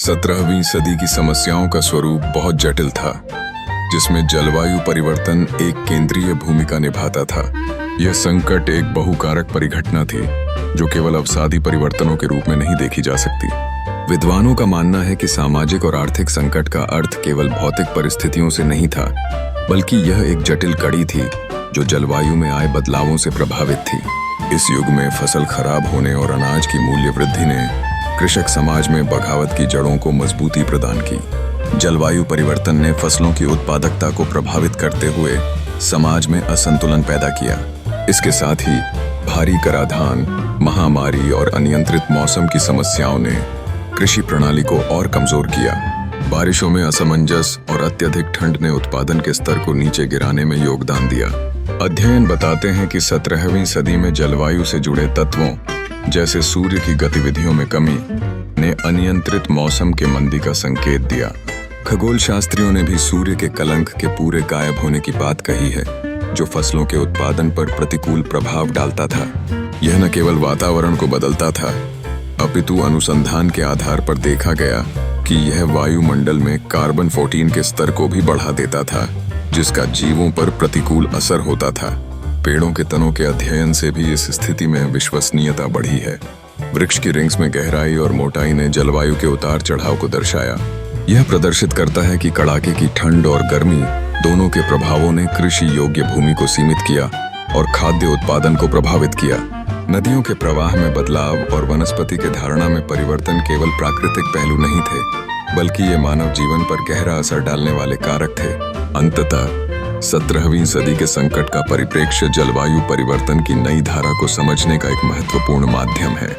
17वीं सदी की समस्याओं का स्वरूप बहुत जटिल था, जिसमें जलवायु परिवर्तन एक केंद्रीय भूमिका निभाता था। यह संकट एक बहुकारक परिघटना थी, जो केवल अवसादी परिवर्तनों के रूप में नहीं देखी जा सकती। विद्वानों का मानना है कि सामाजिक और आर्थिक संकट का अर्थ केवल भौतिक परिस्थितियों से नहीं था, बल्कि यह एक जटिल कड़ी थी जो जलवायु में आए बदलावों से प्रभावित थी। इस युग में फसल खराब होने और अनाज की मूल्य वृद्धि ने कृषक समाज में बगावत की जड़ों को मजबूती प्रदान की। जलवायु परिवर्तन ने फसलों की उत्पादकता को प्रभावित करते हुए समाज में असंतुलन पैदा किया। इसके साथ ही भारी कराधान, महामारी और अनियंत्रित मौसम की समस्याओं ने कृषि प्रणाली को और कमजोर किया। बारिशों में असमंजस और अत्यधिक ठंड ने उत्पादन के स्तर को नीचे गिराने में योगदान दिया। अध्ययन बताते हैं कि 17वीं सदी में जलवायु से जुड़े तत्वों जैसे सूर्य की गतिविधियों में कमी ने अनियंत्रित मौसम के मंदी का संकेत दिया। खगोल शास्त्रियों ने भी सूर्य के कलंक के पूरे गायब होने की बात कही है, जो फसलों के उत्पादन पर प्रतिकूल प्रभाव डालता था। यह न केवल वातावरण को बदलता था, अपितु अनुसंधान के आधार पर देखा गया कि यह वायुमंडल में कार्बन 14 के स्तर को भी बढ़ा देता था, जिसका जीवों पर प्रतिकूल असर होता था। पेड़ों के तनों के अध्ययन से भी इस स्थिति में विश्वसनीयता बढ़ी है। वृक्ष की रिंग्स में गहराई और मोटाई ने जलवायु के उतार चढ़ाव को दर्शाया। यह प्रदर्शित करता है कि कड़ाके की ठंड और गर्मी दोनों के प्रभावों ने कृषि योग्य भूमि को सीमित किया और खाद्य उत्पादन को प्रभावित किया। नदियों के प्रवाह में बदलाव और वनस्पति के धारणा में परिवर्तन केवल प्राकृतिक पहलू नहीं थे, बल्कि ये मानव जीवन पर गहरा असर डालने वाले कारक थे। अंततः 17वीं सदी के संकट का परिप्रेक्ष्य जलवायु परिवर्तन की नई धारा को समझने का एक महत्वपूर्ण माध्यम है।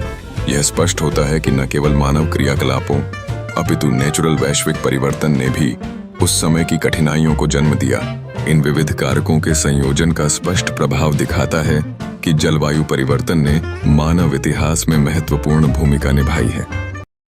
यह स्पष्ट होता है कि न केवल मानव क्रियाकलापों अपितु नेचुरल वैश्विक परिवर्तन ने भी उस समय की कठिनाइयों को जन्म दिया। इन विविध कारकों के संयोजन का स्पष्ट प्रभाव दिखाता है कि जलवायु परिवर्तन ने मानव इतिहास में महत्वपूर्ण भूमिका निभाई है।